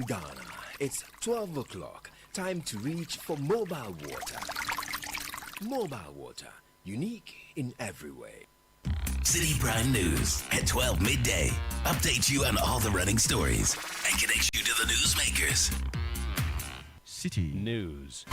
Ghana, it's 12 o'clock. Time to reach for mobile water. Mobile water, unique in every way. Citi Prime News at 12 midday. Update you on all the running stories and connect you to the newsmakers. Citi News.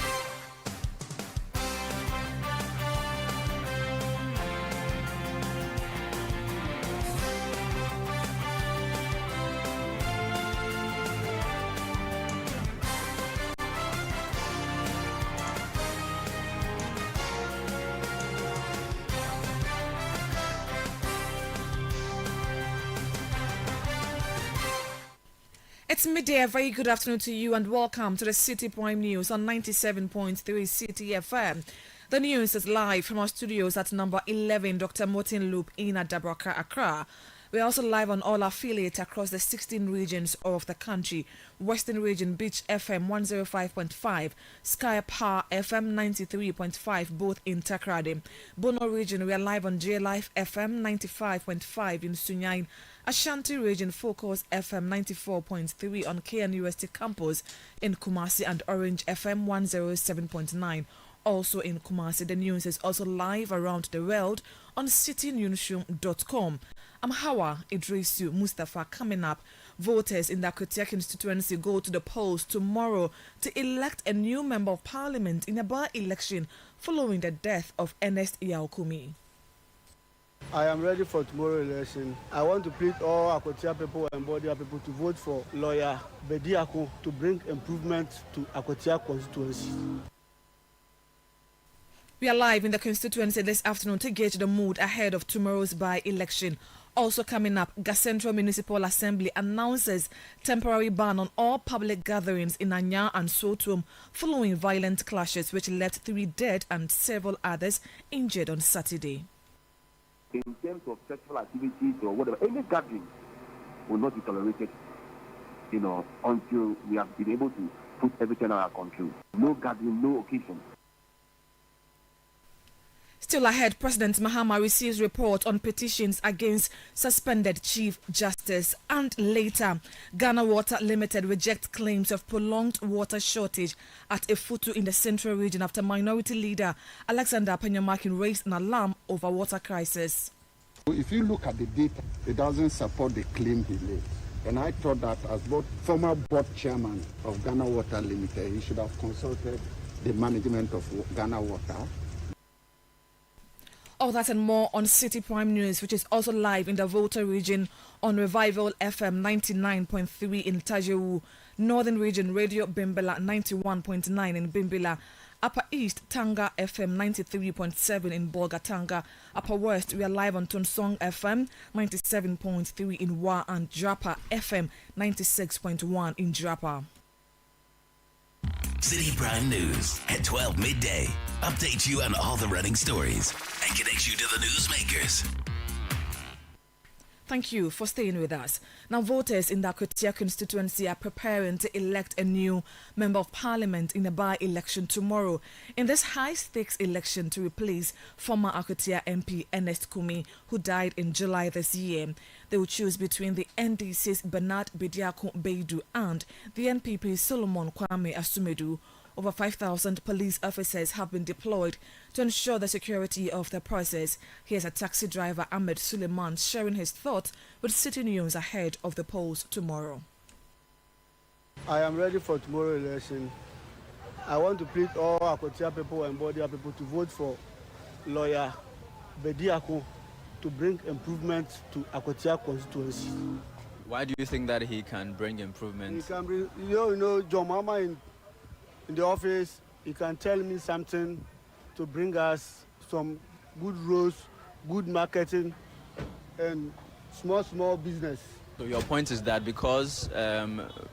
It's midday. A very good afternoon to you and welcome to the Citi Prime News on 97.3 Citi FM. The news is live from our studios at number 11 Dr. Martin Loop in Adabraka, Accra. We're also live on all affiliates across the 16 regions of the country. Western Region, Beach FM 105.5, Sky Power FM 93.5, both in Takrady. Bono Region, we are live on J Life FM 95.5 in Sunyain. Ashanti Region, Focus FM 94.3 on KNUST campus in Kumasi, and Orange FM 107.9. Also in Kumasi. The news is also live around the world on citinewsroom.com. I'm Hawa Idrisu Mustafa. Coming up, voters in the Akotia constituency go to the polls tomorrow to elect a new member of parliament in a by-election following the death of Ernest Yaokumi. I am ready for tomorrow's election. I want to plead all Akotia people and Bodia people to vote for lawyer Bediako to bring improvement to Akotia constituency. We are live in the constituency this afternoon to gauge the mood ahead of tomorrow's by-election. Also coming up, Gasentro Municipal Assembly announces temporary ban on all public gatherings in Anya and Sotum following violent clashes which left 3 dead and several others injured on Saturday. In terms of sexual activities or whatever, any gathering will not be tolerated, until we have been able to put everything under control. No gathering, no occasion. Still ahead, President Mahama receives report on petitions against suspended Chief Justice. And later, Ghana Water Limited rejects claims of prolonged water shortage at Efutu in the central region after minority leader Alexander Penyamakin raised an alarm over water crisis. If you look at the data, it doesn't support the claim he made. And I thought that as both former board chairman of Ghana Water Limited, he should have consulted the management of Ghana Water. All that and more on Citi Prime News, which is also live in the Volta region on Revival FM 99.3 in Tajewu, Northern Region Radio Bimbela 91.9 in Bimbela, Upper East Tanga FM 93.7 in Bolgatanga, Upper West we are live on Tonsong FM 97.3 in Wa, and Drapa FM 96.1 in Drapa. Citi Prime News at 12 midday. Update you on all the running stories and connect you to the newsmakers. Thank you for staying with us. Now, voters in the Akotia constituency are preparing to elect a new member of parliament in a by-election tomorrow. In this high-stakes election to replace former Akotia MP Ernest Kumi, who died in July this year, they will choose between the NDC's Bernard Bediako Beidu and the NPP's Solomon Kwame Asumedu. Over 5,000 police officers have been deployed to ensure the security of the process. Here's a taxi driver, Ahmed Suleiman, sharing his thoughts with Citi News ahead of the polls tomorrow. I am ready for tomorrow's election. I want to plead all Akotia people and Bodia people to vote for lawyer Bediako to bring improvement to Akotia constituency. Why do you think that he can bring improvements? He can bring, John Mama in the office, he can tell me something to bring us some good roads, good marketing, and small business. So your point is that because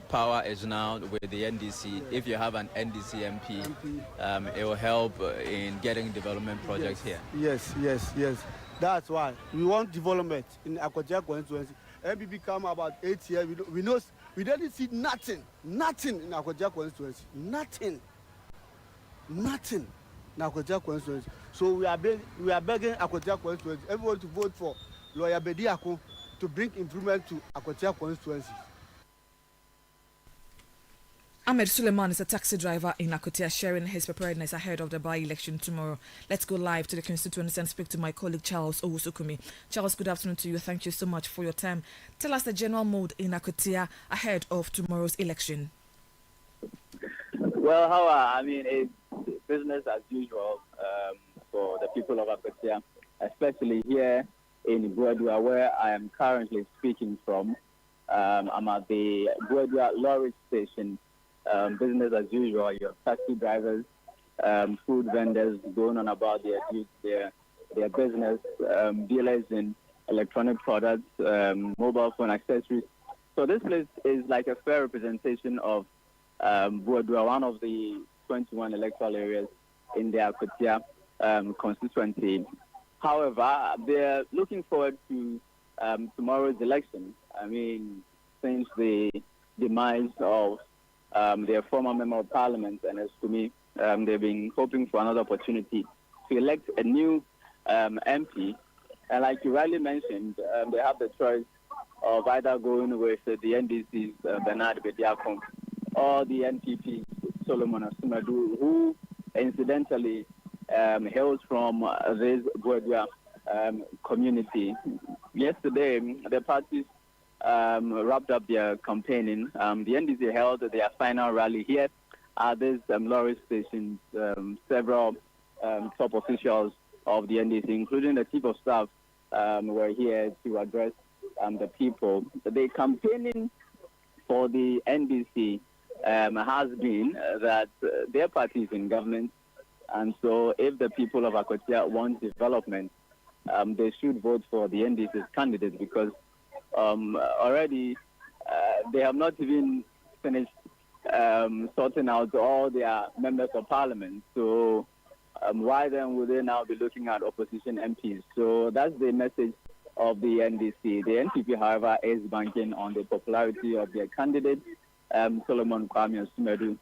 power is now with the NDC, if you have an NDC MP, it will help in getting development projects here. Yes. That's why we want development in Akotia constituency. MPP come about 8 years. We didn't see nothing in Akotia constituency. Nothing in Akotia constituency. So we are begging Akotia constituency, everyone to vote for lawyer Bediako to bring improvement to Akotia constituency. Ahmed Suleiman is a taxi driver in Akotia, sharing his preparedness ahead of the by-election tomorrow. Let's go live to the constituents and speak to my colleague Charles Owusukumi. Charles, good afternoon to you. Thank you so much for your time. Tell us the general mood in Akotia ahead of tomorrow's election. Well, I mean, it's business as usual for the people of Akotia, especially here in Buedua, where I am currently speaking from. I'm at the Buedua lorry station. Business as usual. Your taxi drivers, food vendors going on about their business, dealers in electronic products, mobile phone accessories. So this place is like a fair representation of Buedua, one of the 21 electoral areas in the Akotia constituency. However, they're looking forward to tomorrow's election. I mean, since the demise of their former member of parliament, and as to me, they've been hoping for another opportunity to elect a new MP. And like you rightly mentioned, they have the choice of either going with the NDC's Bernard Bediakon or the NPP Solomon Asumadu, who incidentally hails from this Buedua community. Yesterday, the parties wrapped up their campaigning. The NDC held their final rally here at this lorry station. Several top officials of the NDC, including the chief of staff, were here to address the people. The campaigning for the NDC has been that their party is in government, and so if the people of Akotia want development, they should vote for the NDC's candidate, because already they have not even finished sorting out all their members of parliament. So why then would they now be looking at opposition MPs? So that's the message of the NDC. The NPP, however, is banking on the popularity of their candidate, Solomon Kwame Asumadu,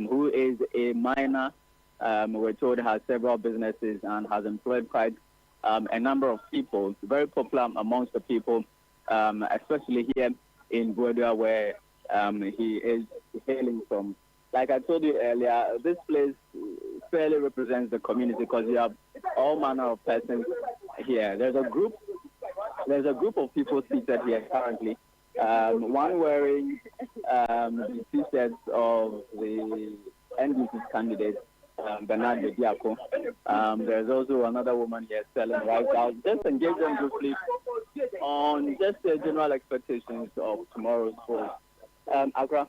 who is a miner. We're told has several businesses and has employed quite a number of people, very popular amongst the people, especially here in Buedua, where he is hailing from. Like I told you earlier, this place fairly represents the community because you have all manner of persons here. There's a group of people seated here currently. One wearing the T-shirts of the NDC's candidate, Bernard Bediako. There's also another woman here selling rice. I'll just engage them briefly on just the general expectations of tomorrow's poll. Accra,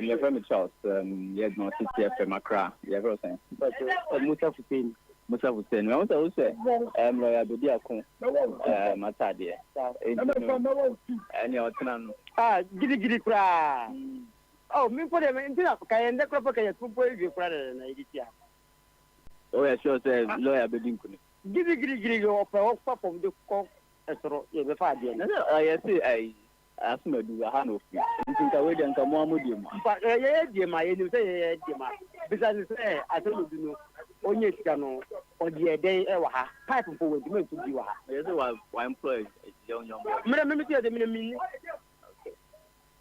your friend Charles, yes, no, Citi FM Accra, you're very saying. Musa Hussein. I want to say, Lawyer Bediako, Matadi, and your tenant. Giddy cry. Oh, me put them in the and the crop of you brother and idea. Oh, I sure say Lawyer Bediako. Giddy or from the cock as the father. I see, I asked me to do a hand of you. I think I wait and come on with you. But dear, my say, besides, I told you, only cano or the day, pipe forward to make you are. There's a employee, young Madam, the minimum.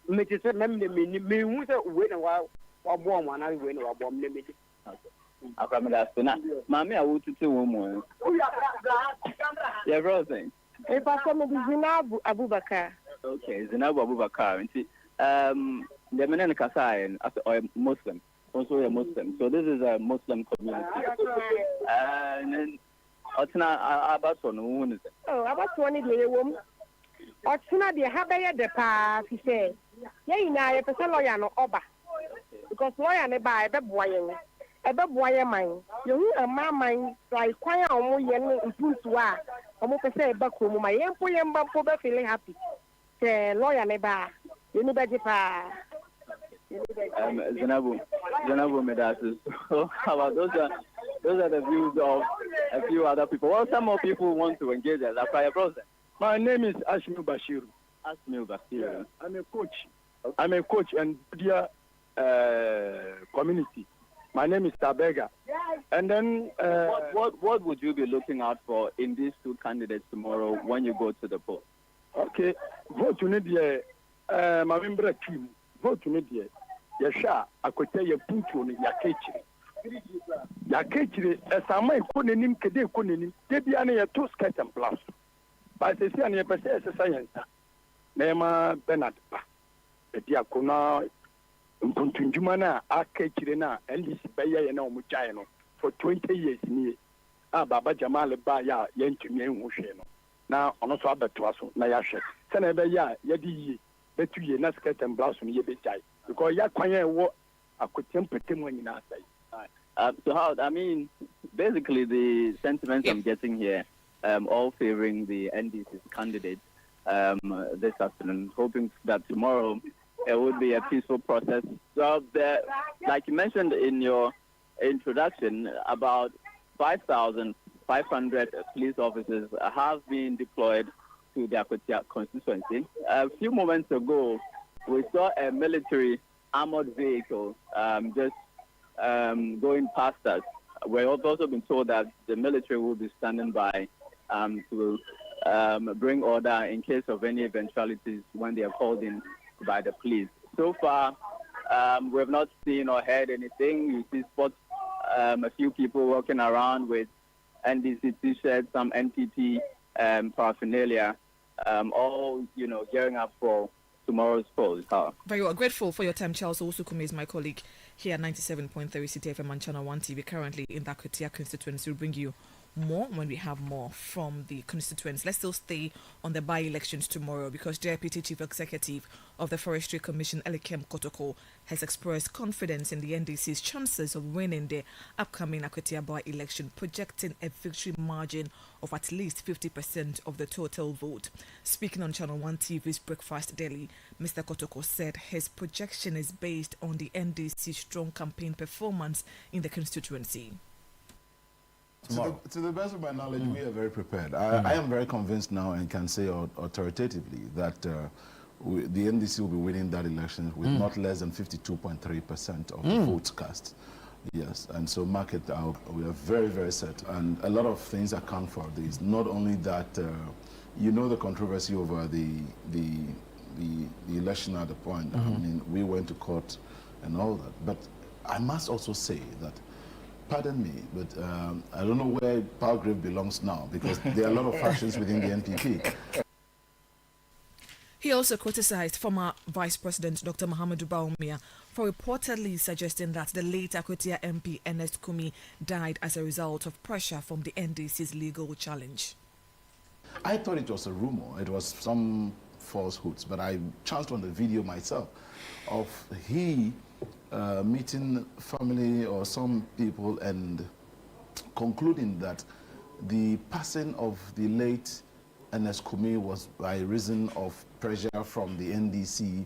Make it remember me, who's a winner while born one, I win or bomb limit. I come last night. Mammy, I would to 2 women. Yeah, Rosie. If I come with Zinabu Abubakar. Okay, Zinabu Abubakar. The men in Kasayan are Muslim, also a Muslim. So this is a Muslim community. And then, about one, is it? Oh, about 20 year woman. Or sooner the Habaya de Pa, he said. Yea, now, if a lawyer no oba. Because lawyer ne buy a boy, a boy mine. You a mamma like choir or young and Puswa. Almost say Bakum, my young boy and Bampo feeling happy. Say lawyer ne buy. You know better pa. Zanabu Medasis. How about those are the views of a few other people. Well, some more people want to engage as a prior process. My name is Ashmi Bashir. Ashmi Bashir. I'm a coach. Okay. I'm a coach in Budia community. My name is Tabega. And then what would you be looking out for in these two candidates tomorrow when you go to the poll? Okay, vote to Nidia. My member team. Vote to Nidia. yɛhwɛ a akotia yɛ puntuo no yɛakakyire ɛsama ɛkɔ n'anim kede ɛkɔ n'anim da bia no yɛto skirt and blouse but sɛsi a no yɛpɛ sɛ ɛsesa yɛn nsa na yɛma Bernard ba ɛdi akonnwa mpontundwuma no a akakyire no a NDC bɛyɛ yɛ na ɔmo gyae no for 20 years nie a Baba Jamal ba yɛ a yɛntumi ɛnhu hwee no na ɔno so abɛtoa so na yɛahwɛ sɛna ɛbɛyɛ a yɛde yie bɛtu yie na skirt and blouse no yɛbɛgyae because yɛakwan yɛ ɛwɔ akotia mpɛtɛmu nyinaa sɛe. So how, I mean, basically the sentiments I'm getting here, all favoring the NDC's candidate this afternoon, hoping that tomorrow it would be a peaceful process. So like you mentioned in your introduction, about 5,500 police officers have been deployed to the Akotia constituency. A few moments ago, we saw a military armored vehicle just going past us. We've also been told that the military will be standing by to bring order in case of any eventualities when they are called in by the police. So far, we have not seen or heard anything. You see spots, a few people walking around with NDC t-shirts, some NPP paraphernalia, all, gearing up for tomorrow's polls. Very well. Grateful for your time. Charles Owusu-Kume is my colleague here at 97.3 Citi FM and Channel 1 TV, currently in the Akotia constituency. We'll bring you more when we have more from the constituents. Let's still stay on the by-elections tomorrow because Deputy Chief Executive of the Forestry Commission, Elikem Kotoko, has expressed confidence in the NDC's chances of winning the upcoming Akotia by-election, projecting a victory margin of at least 50% of the total vote. Speaking on Channel 1 TV's Breakfast Daily, Mr. Kotoko said his projection is based on the NDC's strong campaign performance in the constituency. To the best of my knowledge, we are very prepared. I am very convinced now and can say authoritatively that the NDC will be winning that election with not less than 52.3% of the votes cast. Yes, and so we are very, very set. And a lot of things account for this. Not only that, the controversy over the election at the point. I mean, we went to court and all that. But I must also say that, pardon me, but I don't know where Palgrave belongs now because there are a lot of factions within the NPP. He also criticized former Vice President Dr. Mahamudu Bawumia for reportedly suggesting that the late Akotia MP Ernest Kumi died as a result of pressure from the NDC's legal challenge. I thought it was a rumor. It was some falsehoods, but I chanced on the video myself of he meeting family or some people and concluding that the passing of the late Ernest Kumi was by reason of pressure from the NDC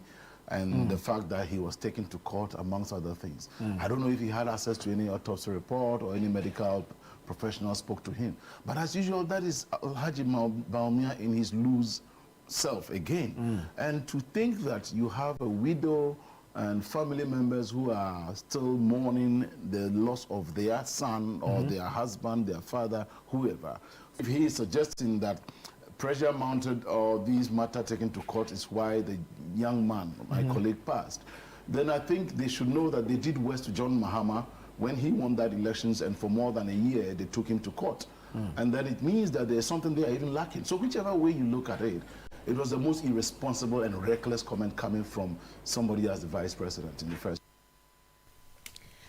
and the fact that he was taken to court, amongst other things. I don't know if he had access to any autopsy report or any medical professional spoke to him. But as usual, that is Alhaji Bawumia in his loose self again. And to think that you have a widow and family members who are still mourning the loss of their son or their husband, their father, whoever. If he is suggesting that pressure mounted or these matter taken to court is why the young man, my colleague, passed, then I think they should know that they did worse to John Mahama when he won that elections, and for more than a year they took him to court. And then it means that there's something there even lacking. So whichever way you look at it, it was the most irresponsible and reckless comment coming from somebody as the vice president in the first.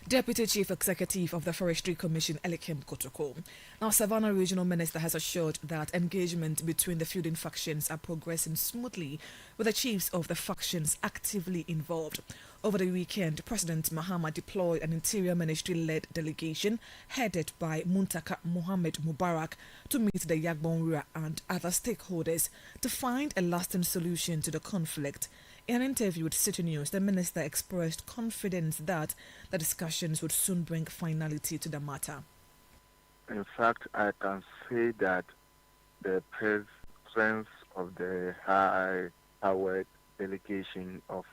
Deputy Chief Executive of the Forestry Commission, Elikem Kotoko. Now, Savannah Regional Minister has assured that engagement between the feuding factions are progressing smoothly, with the chiefs of the factions actively involved. Over the weekend, President Mahama deployed an Interior Ministry-led delegation headed by Muntaka Mohammed Mubarak to meet the Yagbonwira and other stakeholders to find a lasting solution to the conflict. In an interview with Citi News, the minister expressed confidence that the discussions would soon bring finality to the matter. In fact, I can say that the presence of the high-powered delegation of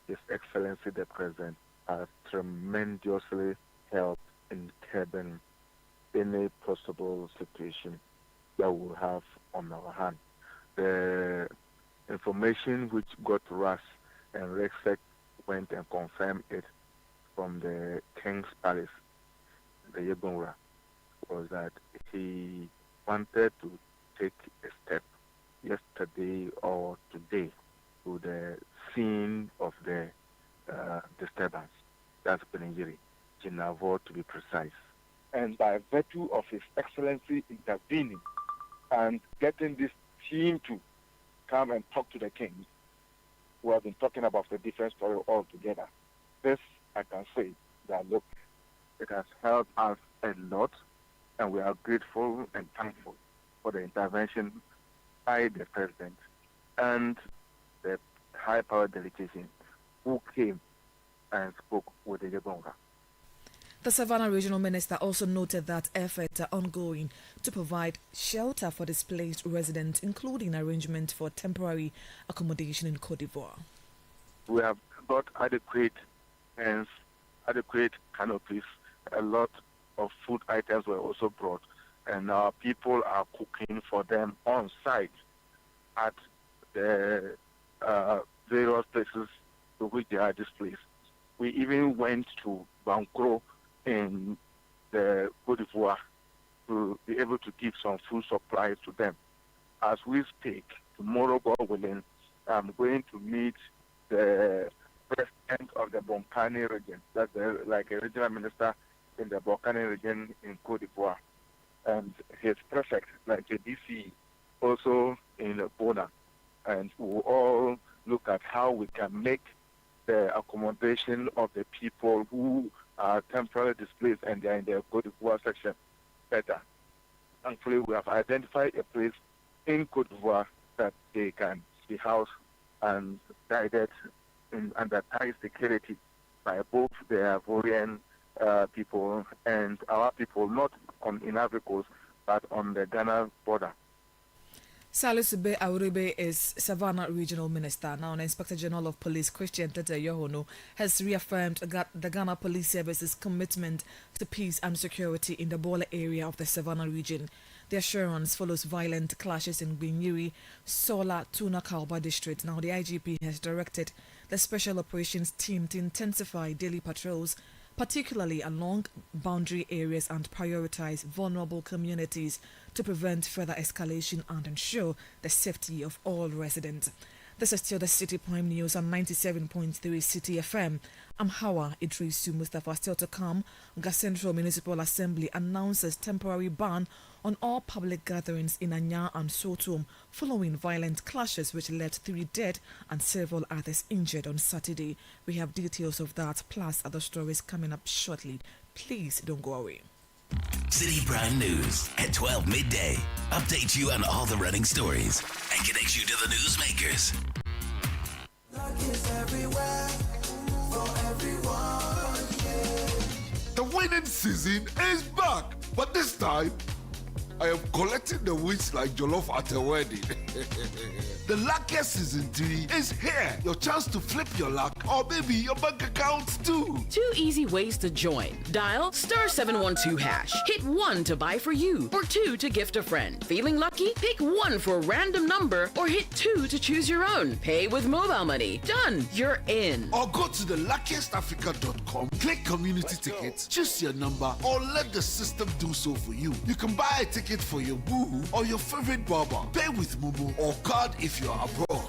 His Excellency the President has tremendously helped in curbing any possible situation that we'll have on our hand. The information which got to us and reflect went and confirmed it from the King's Palace, the Yebunra, was that he wanted to take a step yesterday or today to the scene of the disturbance. That's Beningiri, Jinavo to be precise. And by virtue of His Excellency intervening and getting this team to come and talk to the king, who have been talking about the different story altogether, this I can say that, look, it has helped us a lot, and we are grateful and thankful for the intervention by the President and the high-power delegation who came and spoke with the Yebonga. The Savannah Regional Minister also noted that efforts are ongoing to provide shelter for displaced residents, including arrangement for temporary accommodation in Côte d'Ivoire. We have got adequate tents, adequate canopies. A lot of food items were also brought, and our people are cooking for them on site at the various places to which they are displaced. We even went to Bankro in the Côte d'Ivoire to be able to give some food supplies to them. As we speak, tomorrow, God willing, I'm going to meet the president of the Bonkani region. That's like a regional minister in the Bonkani region in Côte d'Ivoire. And his prefect, like the DC, also in Bona. And we'll all look at how we can make the accommodation of the people who are temporarily displaced and they are in the Côte d'Ivoire section better. Thankfully, we have identified a place in Côte d'Ivoire that they can be housed and guided under tight security by both the Ivorian people and our people, not in Ivory Coast, but on the Ghana border. Salisu Auribe is Savannah Regional Minister. Now, the Inspector General of Police, Christian Tete Yohono, has reaffirmed the Ghana Police Service's commitment to peace and security in the Bola area of the Savannah region. The assurance follows violent clashes in Binyiri, Sola, Tuna Kalba district. Now, the IGP has directed the Special Operations Team to intensify daily patrols, particularly along boundary areas, and prioritize vulnerable communities to prevent further escalation and ensure the safety of all residents. This is still the City Prime News on 97.3 City FM. I'm Hawa Idrisu Mustafa. Still to come, Central Municipal Assembly announces temporary ban on all public gatherings in Anya and Sotom following violent clashes which led 3 dead and several others injured on Saturday. We have details of that plus other stories coming up shortly. Please don't go away. City Prime News at 12 midday. Update you on all the running stories and connects you to the newsmakers. Luck is everywhere for everyone. Yeah. The winning season is back, but this time I am collecting the wins like jollof at a wedding. The luckiest season 3 is here. Your chance to flip your luck or maybe your bank account too. 2 easy ways to join. Dial *712#. Hit 1 to buy for you or 2 to gift a friend. Feeling lucky? Pick 1 for a random number or hit 2 to choose your own. Pay with mobile money. Done. You're in. Or go to the luckiestafrica.com, click community tickets, choose your number or let the system do so for you. You can buy a ticket for your boo or your favorite barber. Pay with Momo or card if you're abroad.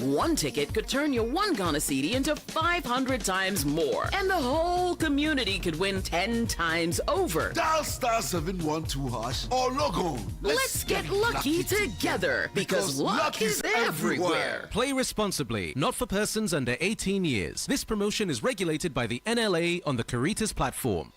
1 ticket could turn your 1 Ghana Cedi into 500 times more. And the whole community could win 10 times over. Dial *712# or log on. Let's get lucky together because luck is everywhere. Play responsibly, not for persons under 18 years. This promotion is regulated by the NLA on the Caritas platform.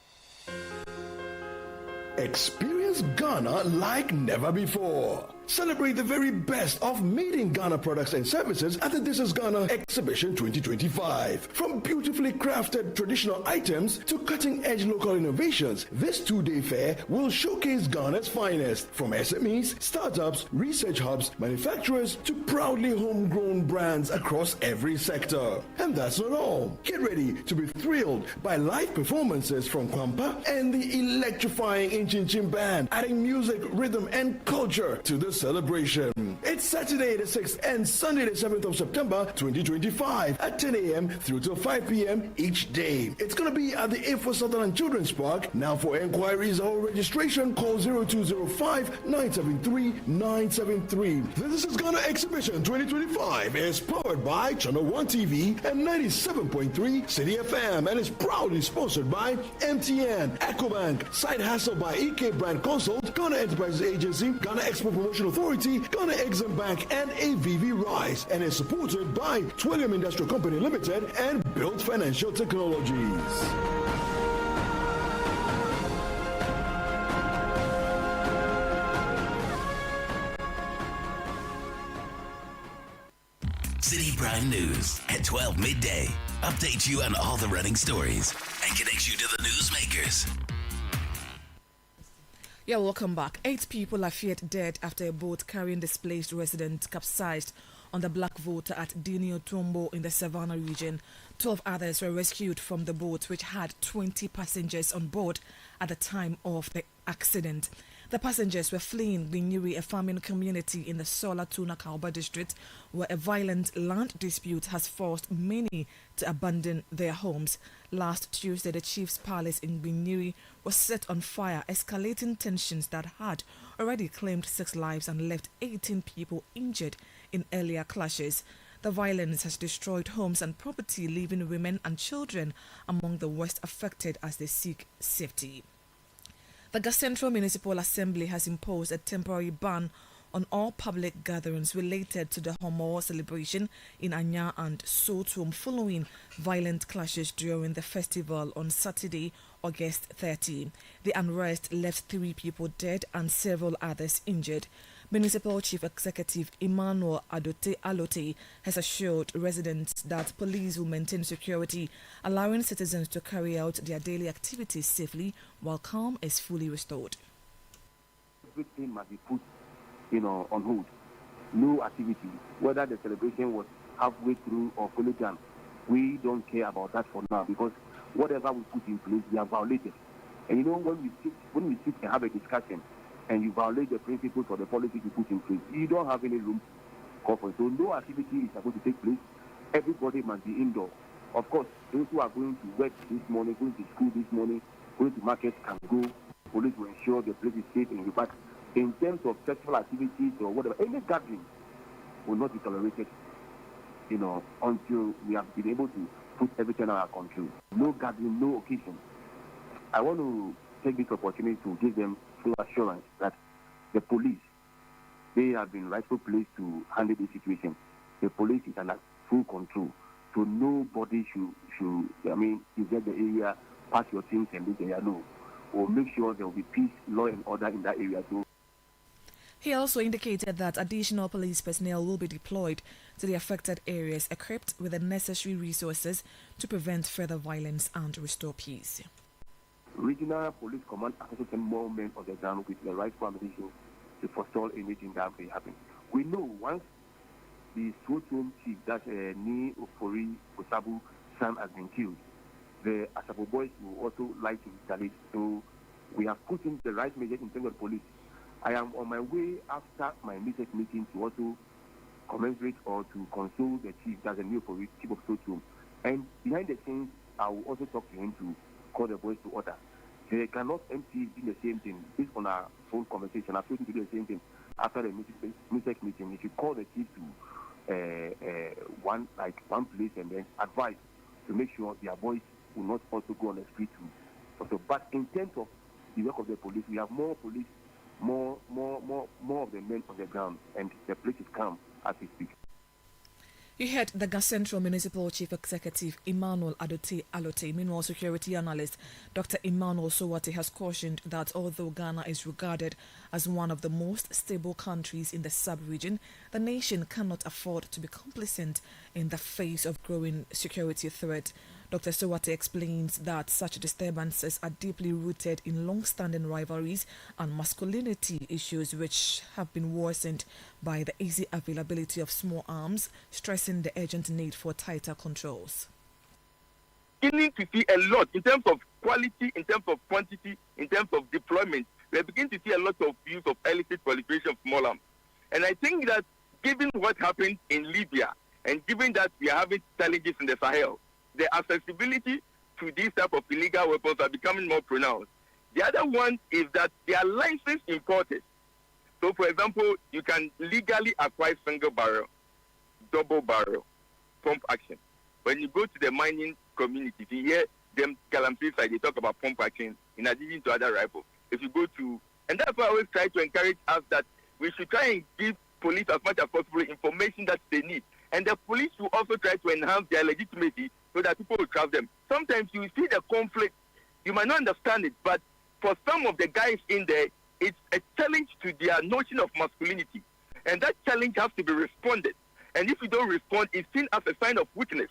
Experience Ghana like never before. Celebrate the very best of made in Ghana products and services at the This is Ghana Exhibition 2025. From beautifully crafted traditional items to cutting-edge local innovations, this 2-day fair will showcase Ghana's finest, from SMEs, startups, research hubs, manufacturers to proudly homegrown brands across every sector. And that's not all. Get ready to be thrilled by live performances from Kwampa and the electrifying Inchin Band, adding music, rhythm, and culture to this celebration. It's Saturday the 6th and Sunday the 7th of September 2025 at 10 a.m. through to 5 p.m. each day. It's going to be at the A4 Sutherland Children's Park. Now for enquiries or registration, call 0205-973-973. This is Ghana Exhibition 2025 is powered by Channel 1 TV and 97.3 Citi FM and is proudly sponsored by MTN, EcoBank, Side Hustle by EK Brand Consult, Ghana Enterprises Agency, Ghana Export Promotion Authority, Ghana Exim Bank, and AVV Rice, and is supported by Twillium Industrial Company Limited and Built Financial Technologies. City Prime News at 12 midday. Update you on all the running stories and connect you to the newsmakers. Yeah, welcome back. 8 people are feared dead after a boat carrying displaced residents capsized on the Blackwater at Dinio Tombo in the Savannah region. 12 others were rescued from the boat, which had 20 passengers on board at the time of the accident. The passengers were fleeing Binyuri, a farming community in the Sola Tuna Kauba district, where a violent land dispute has forced many to abandon their homes. Last Tuesday, the chief's palace in Binyuri was set on fire, escalating tensions that had already claimed 6 lives and left 18 people injured in earlier clashes. The violence has destroyed homes and property, leaving women and children among the worst affected as they seek safety. The Central Municipal Assembly has imposed a temporary ban on all public gatherings related to the Homo celebration in Anya and Sotum following violent clashes during the festival on Saturday, August 30. The unrest left 3 people dead and several others injured. Municipal Chief Executive Emmanuel Alote has assured residents that police will maintain security, allowing citizens to carry out their daily activities safely while calm is fully restored. Everything must be put, on hold. No activity, whether the celebration was halfway through or fully done. We don't care about that for now because whatever we put in place, we have violated. And when we sit and have a discussion, and you violate the principles or the policy you put in place, you don't have any room to call for it. So no activity is supposed to take place. Everybody must be indoor. Of course, those who are going to work this morning, going to school this morning, going to market can go. Police will ensure the place is safe and but in terms of sexual activities or whatever, any gathering will not be tolerated, until we have been able to put everything under control. No gathering, no occasion. I want to take this opportunity to give them full assurance that the police, they have been rightful placed to handle this situation. The police is under full control. So nobody should you get the area, pass your things and this area, no. Or make sure there will be peace, law and order in that area too. He also indicated that additional police personnel will be deployed to the affected areas, equipped with the necessary resources to prevent further violence and restore peace. Regional Police Command has sent more men on the ground with the right ammunition to forestall anything that may happen. We know once the Sotum chief, that's Ni Ofori Osabu son, has been killed, the Asabo boys will also like to retaliate. So we have put in the right measures in terms of police. I am on my way after my latest meeting to also commensurate or to console the chief, that's the Ni Ofori chief of Sotum. And behind the scenes, I will also talk to him to call the boys to order. They cannot empty do the same thing. Based on our phone conversation, I told him to do the same thing after the meeting. He should call the chief to one place and then advise to make sure their boys will not also go on the street too. But in terms of the work of the police, we have more police, more of the men on the ground, and the place is calm as we speak. You heard the Central Municipal Chief Executive Emmanuel Alote. Meanwhile, security analyst Dr. Emmanuel Sowate has cautioned that although Ghana is regarded as one of the most stable countries in the sub-region, the nation cannot afford to be complacent in the face of growing security threat. Dr. Sowate explains that such disturbances are deeply rooted in long-standing rivalries and masculinity issues which have been worsened by the easy availability of small arms, stressing the urgent need for tighter controls. Beginning to see a lot in terms of quality, in terms of quantity, in terms of deployment. We are beginning to see a lot of use of illicit proliferation of small arms. And I think that given what happened in Libya and given that we are having challenges in the Sahel, the accessibility to these type of illegal weapons are becoming more pronounced. The other one is that they are licensed importers. So, for example, you can legally acquire single barrel, double barrel, pump action. When you go to the mining community, you hear them Galamsey side, they talk about pump action in addition to other rifles. If you go to, and that's why I always try to encourage us that we should try and give police as much as possible information that they need. And the police will also try to enhance their legitimacy so that people will trust them. Sometimes you see the conflict, you might not understand it, but for some of the guys in there, it's a challenge to their notion of masculinity. And that challenge has to be responded. And if you don't respond, it's seen as a sign of weakness.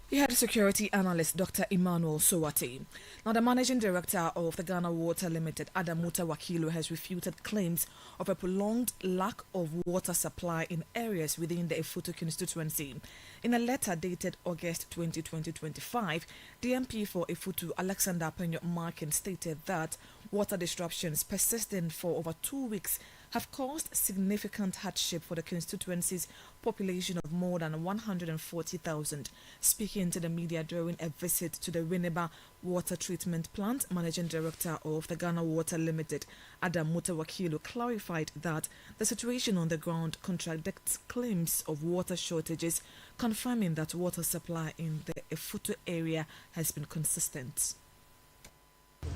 You had security analyst Dr. Emmanuel Sowati. Now, the managing director of the Ghana Water Limited, Adam Wakilu, has refuted claims of a prolonged lack of water supply in areas within the Efutu constituency. In a letter dated August 20, 2025, the MP for Efutu, Alexander Penyo Markin, stated that water disruptions persisting for over 2 weeks have caused significant hardship for the constituency's population of more than 140,000. Speaking to the media during a visit to the Winneba Water Treatment Plant, Managing Director of the Ghana Water Limited, Adam Wakilu, clarified that the situation on the ground contradicts claims of water shortages, confirming that water supply in the Efutu area has been consistent.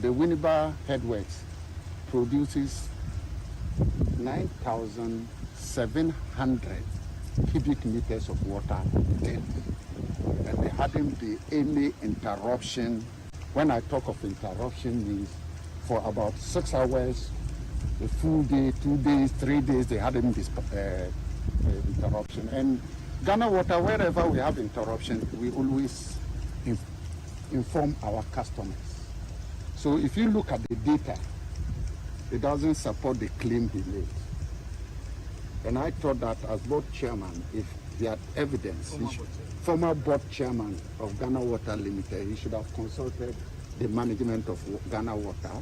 The Winneba Headworks produces 9,700 cubic meters of water daily, and there hadn't been any interruption. When I talk of interruption, means for about 6 hours, a full day, 2 days, 3 days, they hadn't been interruption. And Ghana Water, wherever we have interruption, we always inform our customers. So if you look at the data, it doesn't support the claim he made. And I thought that as board chairman, if he had evidence, former board chairman of Ghana Water Limited, he should have consulted the management of Ghana Water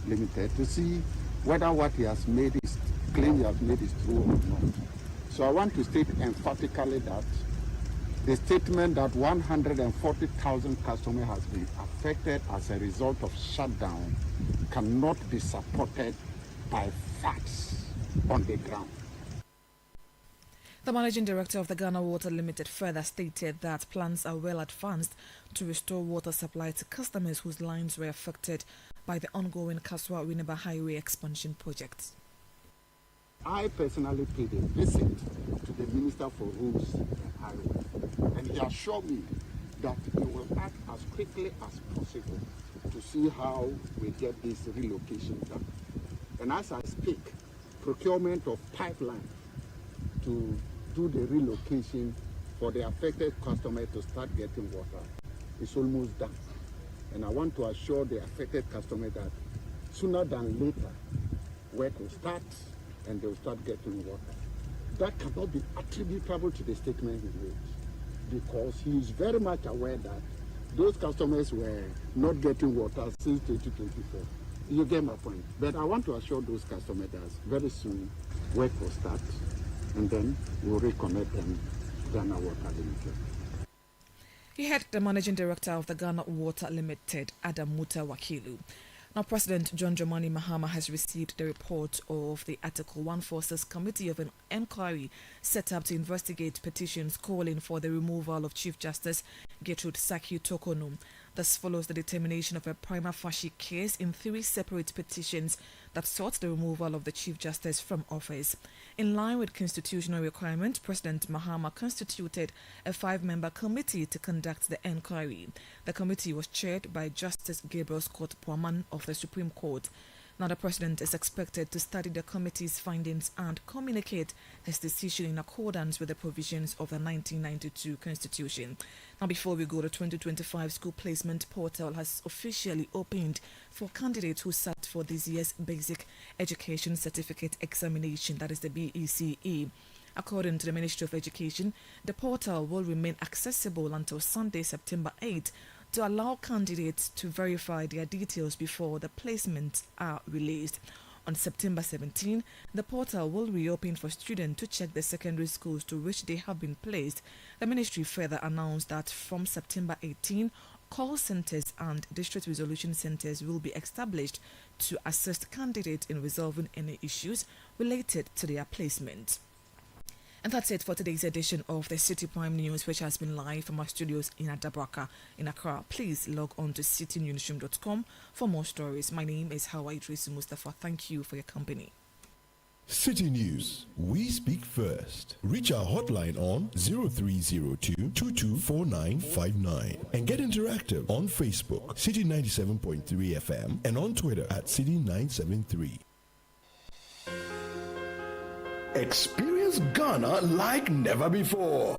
Limited to see whether what he has made is claim he has made is true or not. So I want to state emphatically that the statement that 140,000 customers has been affected as a result of shutdown cannot be supported by facts on the ground. The managing director of the Ghana Water Limited further stated that plans are well advanced to restore water supply to customers whose lines were affected by the ongoing Kaswa-Winneba Highway expansion project. I personally paid a visit to the Minister for Roads and Highways, and he assured me that he will act as quickly as possible to see how we get this relocation done. And as I speak, procurement of pipeline to do the relocation for the affected customer to start getting water is almost done. And I want to assure the affected customer that sooner than later, work will start and they will start getting water. That cannot be attributable to the statement he made, because he is very much aware that those customers were not getting water since 2024. You get my point. But I want to assure those customers that very soon work will start, and then we'll reconnect them to Ghana Water Limited. He had the managing director of the Ghana Water Limited, Adam Wakilu. Now, President John Dramani Mahama has received the report of the Article 146 Committee of an Inquiry set up to investigate petitions calling for the removal of Chief Justice Gertrude Saki Tokono. This follows the determination of a prima facie case in 3 separate petitions that sought the removal of the Chief Justice from office. In line with constitutional requirement, President Mahama constituted a 5-member committee to conduct the inquiry. The committee was chaired by Justice Gabriel Scott Puaman of the Supreme Court. Now, the President is expected to study the committee's findings and communicate his decision in accordance with the provisions of the 1992 Constitution. Now, before we go, the 2025 School Placement Portal has officially opened for candidates who sat for this year's Basic Education Certificate Examination, that is the BECE. According to the Ministry of Education, the portal will remain accessible until Sunday, September 8, to allow candidates to verify their details before the placements are released. On September 17, the portal will reopen for students to check the secondary schools to which they have been placed. The ministry further announced that from September 18, call centers and district resolution centers will be established to assist candidates in resolving any issues related to their placement. And that's it for today's edition of the City Prime News, which has been live from our studios in Adabraka in Accra. Please log on to citynewsroom.com for more stories. My name is Hawa Idrisu Mustafa. Thank you for your company. City News. We speak first. Reach our hotline on 0302-224959 and get interactive on Facebook, City 97.3 FM, and on Twitter at City 973. Experience Ghana like never before.